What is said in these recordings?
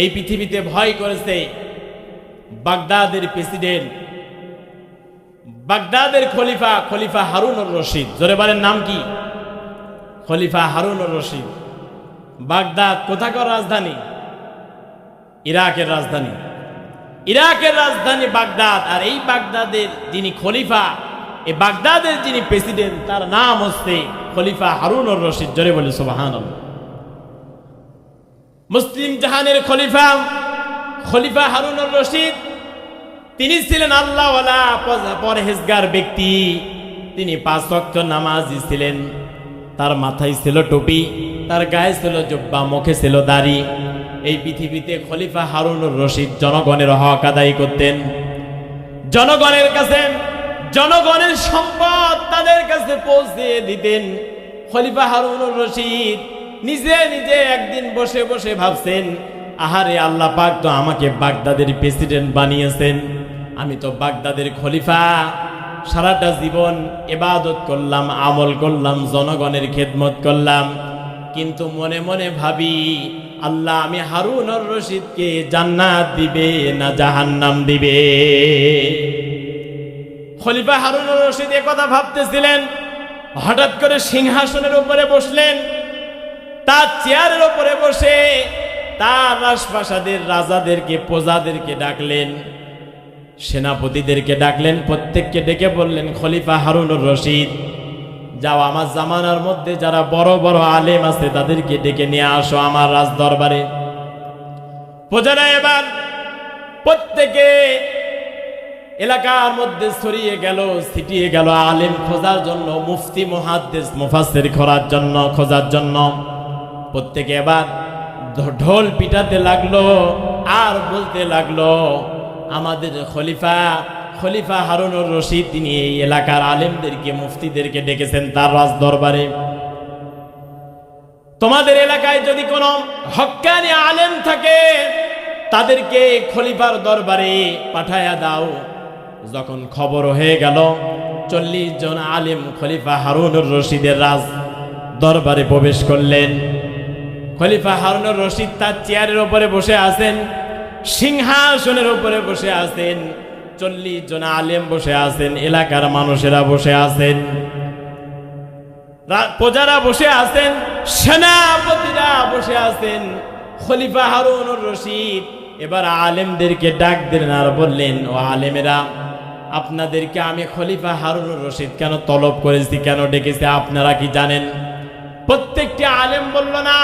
এই পৃথিবীতে ভয় করেছে বাগদাদের প্রেসিডেন্ট, বাগদাদের খলিফা হারুনুর রশিদ। জোরে বলেন নাম কি? খলিফা হারুনুর রশিদ। বাগদাদ কোথাকার রাজধানী? ইরাকের রাজধানী। ইরাকের রাজধানী বাগদাদ। আর এই বাগদাদের যিনি খলিফা, এই বাগদাদের যিনি প্রেসিডেন্ট, তার নাম হচ্ছে খলিফা হারুনুর রশিদ। জোরে বলে সুবহানাল্লাহ। মুসলিম জাহানের খলিফা হারুনুর রশিদ, তিনি ছিলেন আল্লাহওয়ালা পরহেজগার ব্যক্তি। তিনি 5 ওয়াক্ত নামাজি ছিলেন। তার মাথায় ছিল টুপি, তার গায়ে ছিল জুব্বা, মুখে ছিল দাড়ি। এই পৃথিবীতে খলিফা হারুনুর রশিদ জনগণের হক আদায় করতেন। জনগণের কাছে জনগণের সম্পদ তাদের কাছে পৌঁছে দিতেন। খলিফা হারুনুর রশিদ নিজে একদিন বসে বসে ভাবছেন, আহারে আল্লাহ পাক তো আমাকে বাগদাদের প্রেসিডেন্ট বানিয়েছেন, আমি তো বাগদাদের খলিফা, সারাটা জীবন ইবাদত করলাম, আমল করলাম, জনগণের খেদমত করলাম, কিন্তু মনে মনে ভাবি আল্লাহ আমি হারুনুর রশিদকে জান্নাত দিবে না জাহান্নাম দিবে। খলিফা হারুনুর রশিদ এ কথা ভাবতেছিলেন। হঠাৎ করে সিংহাসনের উপরে বসলেন। তার চেয়ারের উপরে বসে তার রাজপ্রাসাদের রাজাদেরকে, প্রজাদেরকে ডাকলেন, সেনাপতিদেরকে ডাকলেন, প্রত্যেককে ডেকে বললেন, খলিফা হারুনুর রশিদ, যাও আমার জামানার মধ্যে যারা বড় বড় আলেম আছে তাদেরকে ডেকে নিয়ে আসো আমার রাজ দরবারে। প্রজারা এবার প্রত্যেকে এলাকার মধ্যে ছড়িয়ে গেল, ছিটিয়ে গেল আলেম খোঁজার জন্য, মুফতি মুহাদ্দিস মুফাসসির খোঁজার জন্য। প্রত্যেকে এবার ঢোল পিটাতে লাগলো আর বলতে লাগলো, আমাদের খলিফা হারুনুর রশিদ তিনি এই এলাকার আলেমদেরকে, মুফতিদেরকে ডেকেছেন তার রাজ দরবারে। তোমাদের এলাকায় যদি কোনো হক্কানি আলেম থাকে তাদেরকে খলিফার দরবারে পাঠায়া দাও। যখন খবর হয়ে গেল 40 জন আলেম খলিফা হারুনুর রশিদের রাজ দরবারে প্রবেশ করলেন। খলিফা হারুনুর রশিদ তার চেয়ারের উপরে বসে আছেন, সিংহাসনের উপরে বসে আছেন, 40 জন আলেম বসে আছেন, এলাকার মানুষেরা বসে আছেন, প্রজারা বসে আছেন, সেনাপতিরা বসে আছেন। খলিফা হারুনুর রশিদ এবার আলেমদেরকে ডাক দিলেন আর বললেন, ও আলেমেরা, আপনাদেরকে আমি খলিফা হারুনুর রশিদ কেন তলব করেছি, কেন ডেকেছি আপনারা কি জানেন? প্রত্যেকটি আলেম বলল, না,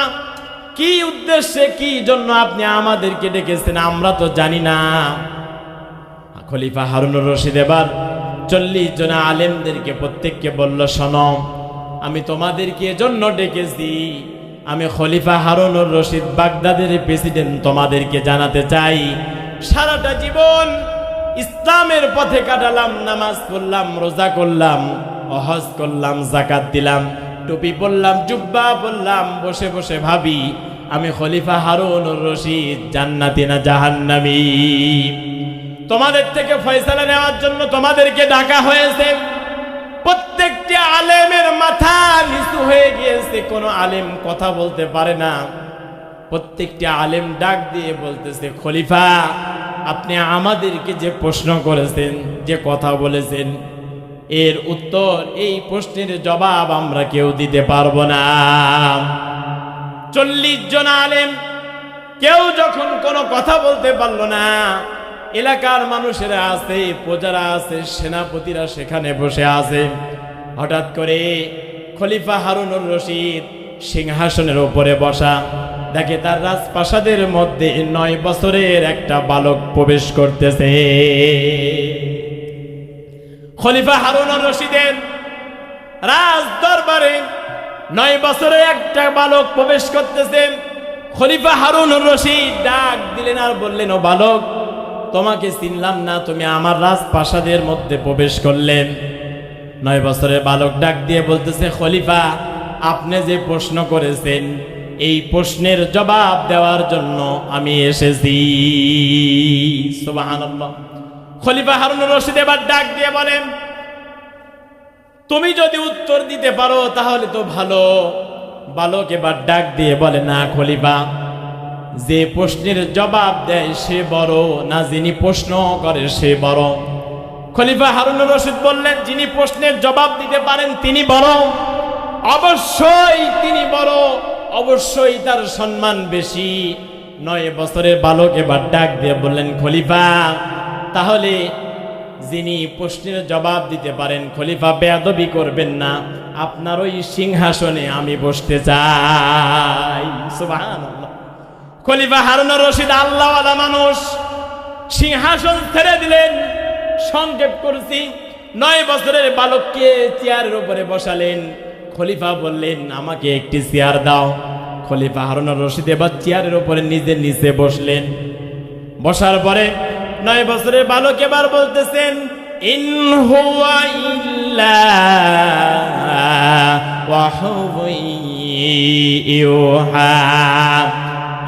কি উদ্দেশ্যে, কি জন্য আপনি আমাদেরকে ডেকেছেন আমরা তো জানি না। খলিফা হারুনুর রশিদ এবার 40 জন আলেমদেরকে প্রত্যেককে বলল, শোনো, আমি তোমাদেরকে এজন্য ডেকেছি, আমি খলিফা হারুনুর রশিদ বাগদাদের প্রেসিডেন্ট, তোমাদেরকে জানাতে চাই, সারাটা জীবন ইসলামের পথে কাটালাম, নামাজ পড়লাম, রোজা করলাম, হজ করলাম, যাকাত দিলাম, টুপি পরলাম, জুব্বা পরলাম, বসে বসে ভাবি আমি খলিফা হারুনুর রশিদ জান্নাতি না জাহান্নামী। তোমাদের থেকে ফয়সালা নেওয়ার জন্য তোমাদেরকে ডাকা হয়েছে। প্রত্যেকটি আলেমের মাথা নিচু হয়ে গিয়েছে, কোনো আলেম কথা বলতে পারে না। প্রত্যেকটি আলেম ডাক দিয়ে বলতেছে, খলিফা, আপনি আমাদেরকে যে প্রশ্ন করেছেন, যে কথা বলেছেন, এর উত্তর, এই প্রশ্নের জবাব আমরা কেউ দিতে পারবো না। 40 জন আলেম কেউ যখন কোনো কথা বলতে পারলো না, এলাকার মানুষেরা আছে, প্রজারা আছে, সেনাপতিরা সেখানে বসে আছে। হঠাৎ করে খলিফা হারুনুর রশিদ সিংহাসনের উপরে বসা, দেখে তার রাজপ্রাসাদের মধ্যে 9 বছরের একটা বালক প্রবেশ করতেছে। খলিফা হারুনুর রশিদের রাজ দরবারে 9 বছরের একটা বালক প্রবেশ করতেছেন। খলিফা হারুনুর রশিদ ডাক দিলেন আর বললেন, ও বালক, তোমাকে চিনলাম না, তুমি আমার রাজপ্রাসাদের মধ্যে প্রবেশ করলেন। 9 বছরের বালক ডাক দিয়ে বলতেছে, খলিফা, আপনি যে প্রশ্ন করেছেন, এই প্রশ্নের জবাব দেওয়ার জন্য আমি এসেছি। সুবহানাল্লাহ। খলিফা হারুনুর রশিদ এবার ডাক দিয়ে বলেন, তুমি যদি উত্তর দিতে পারো তাহলে তো ভালো। বালক এবার ডাক দিয়ে বলে, না খলিফা, যে প্রশ্নের জবাব দেয় সে বড় না যিনি প্রশ্ন করে সে বড়? খলিফা হারুনুর রশিদ বললেন, যিনি প্রশ্নের জবাব দিতে পারেন তিনি বড়, অবশ্যই তিনি বড়, অবশ্যই তার সম্মান বেশি। 9 বছরের বালক এবার ডাক দিয়ে বললেন, খলিফা তাহলে যিনি প্রশ্নের জবাব দিতে পারেন, খলিফা বেয়াদবি করবেন না, আপনার ওই সিংহাসনে আমি বসতে চাই। সুবহানাল্লাহ। খলিফা হারুনুর রশিদ আল্লাহওয়ালা মানুষ, সিংহাসন ছেড়ে দিলেন। সংক্ষেপ করছি, 9 বছরের বালককে চেয়ারের উপরে বসালেন। খলিফা বললেন, আমাকে একটি চেয়ার দাও। খলিফা হারুনুর রশিদ এবার চেয়ারের উপরে নিজে নিচে বসলেন। বসার পরে 9 বছরের বালক এবার বলতেছেন, ইন হুয়া ইল্লা ওয়াহয়ু ইউহা।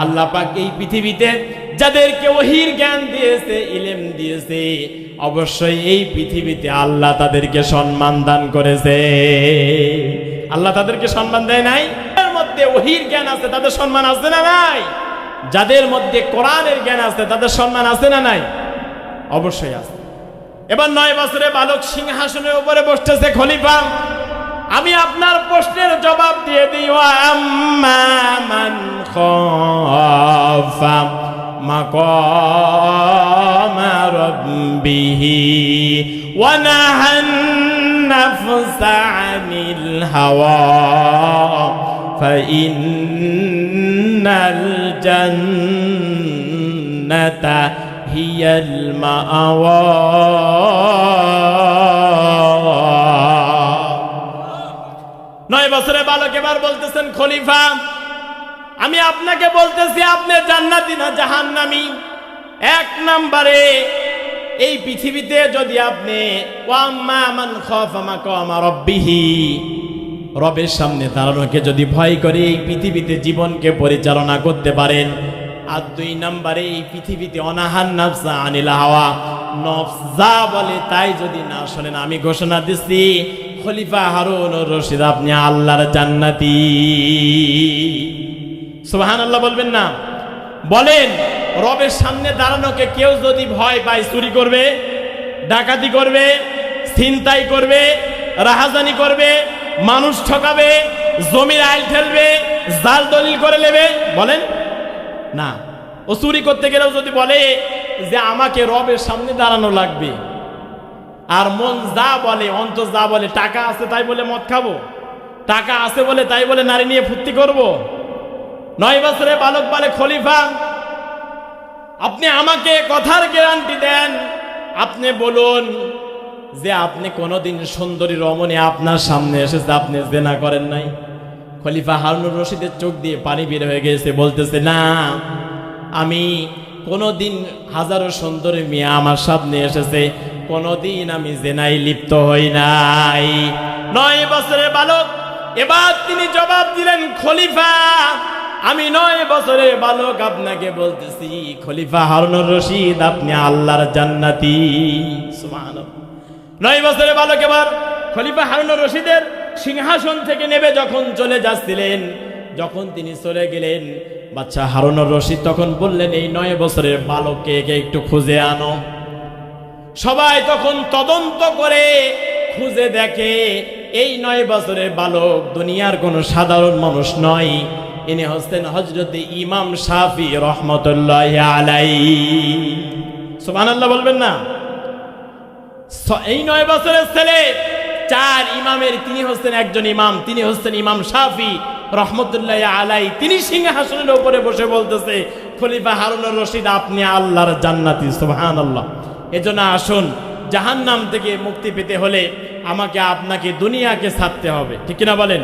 আল্লাহ পাক এই পৃথিবীতে যাদেরকে ওহীর জ্ঞান দিয়েছে, ইলম দিয়েছে, অবশ্যই এই পৃথিবীতে আল্লাহ তাদেরকে সম্মান দান করেছে। আল্লাহ তাদেরকে সম্মান দেয় নাই? যাদের মধ্যে ওহীর জ্ঞান আছে তাদের সম্মান আছে না নাই? যাদের মধ্যে কোরআনের জ্ঞান আছে তাদের সম্মান আছে না নাই? অবশ্যই আছে। এবার 9 বছরের বালক সিংহাসনের উপরে বসতেছে। খলিফা, আমি আপনার প্রশ্নের জবাব দিয়ে দিই। ওয়া আম্মা মান খাফা মাকামা রাব্বিহি ওয়া নাহান নাফসা আনিল হাওয়া ফাইন্নাল জান্নাতা হিয়াল মাআওয়া। 9 বছরের বালক এবার বলতেছেন, খলিফা আমি আপনাকে বলতেছি, আপনি জান্নাতি না জাহান্নামী? 1 নম্বরে এই পৃথিবীতে যদি আপনি ওয়াম্মা মান খাফা মাকামা রাব্বিহি, রবের সামনে দাঁড়ানোকে যদি ভয় করে এই পৃথিবীতে জীবনকে পরিচালনা করতে পারেন। আর 2 নম্বরে এই পৃথিবীতে অনাহান নাফসা আনিল হাওয়া, নফস যা বলে তাই যদি না শোনেন, আমি ঘোষণা দিচ্ছি খলিফা হারুনুর রশিদ আপনি আল্লাহর জান্নাতি। সুবহানাল্লাহ বলবেন না? বলেন, রবের সামনে দাঁড়ানোকে কেউ যদি ভয় পায়, চুরি করবে, ডাকাতি করবে, ছিনতাই করবে, রাহাজানি করবে, মানুষ ঠকাবে, জমির আইল ঠেলবে, জাল দলিল করে নেবে, বলেন না? ও চুরি করতে গেলেও যদি বলে যে আমাকে রবের সামনে দাঁড়ানো লাগবে, আর মন যা বলে, অন্তর যা বলে, টাকা আছে তাই বলে মদ খাবো, টাকা আছে বলে তাই বলে নারী নিয়ে ফুর্তি করব। 9 বছরের বালক বলে, খলিফা আপনি আমাকে কথার গ্যারান্টি দেন, আপনি বলুন যে আপনি কোনোদিন সুন্দরী রমণী আপনার সামনে এসেছে, আপনি জেনা করেন নাই? খলিফা হারুনুর রশিদের চোখ দিয়ে পানি বের হয়ে গেছে, বলতেছে, না আমি কোনোদিন হাজারো সুন্দরী মেয়ে আমার সামনে এসেছে, কোনোদিন আমি জেনায় লিপ্ত হই নাই। 9 বছরের বালক এবার তিনি জবাব দিলেন, খলিফা আমি 9 বছরের বালক আপনাকে বলতেছি, খলিফা হারুনুর রশিদ আপনি আল্লাহর জান্নাতি। সুবহানাল্লাহ। 9 বছরের বালক এবার খলিফা হারুনুর রশিদের সিংহাসন থেকে নেমে যখন চলে যাচ্ছিলেন, যখন তিনি চলে গেলেন, বাচ্চা হারুনুর রশিদ তখন বললেন, এই 9 বছরের বালককে একটু খুঁজে আনো। সবাই তখন তদন্ত করে খুঁজে দেখে এই 9 বছরের বালক দুনিয়ার কোনো সাধারণ মানুষ নয়, ইনি হচ্ছেন হযরতে ইমাম শাফি রহমতুল্লাহি আলাইহি। সুবহানাল্লাহ বলবেন না? এই 9 বছরের ছেলে, 4 ইমামের তিনি হচ্ছেন একজন ইমাম, তিনি হচ্ছেন ইমাম শাফি রহমতুল্লাহি আলাইহি। তিনি সিংহাসনের উপরে বসে বলতেছে, খলিফা হারুনুর রশিদ আপনি আল্লাহর জান্নাতি। সুবহানাল্লাহ। এজন্য আসুন, জাহান্নাম থেকে মুক্তি পেতে হলে আমাকে আপনাকে দুনিয়াকে ছাড়তে হবে, ঠিক কিনা বলেন?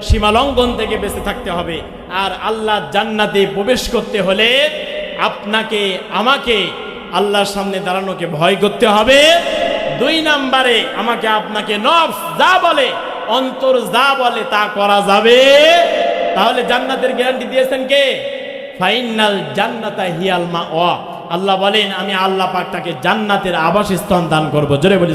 সীমা লঙ্ঘন থেকে বেঁচে থাকতে হবে। আর আল্লাহ জান্নাতে প্রবেশ করতে হলে আপনাকে আমাকে আল্লাহর সামনে দাঁড়ানোকে ভয় করতে হবে। 2 নম্বরে আমাকে আপনাকে নফস যা বলে, অন্তর যা বলে তা করা যাবে। তাহলে জান্নাতের গ্যারান্টি দিয়েছেন কে? ফাইনাল জান্নাতা হিয়াল মাওয়া। আল্লাহ বলেন, আমি আল্লাহ পাক তাকে জান্নাতের আবাসস্থান দান করব। জোরে বলি।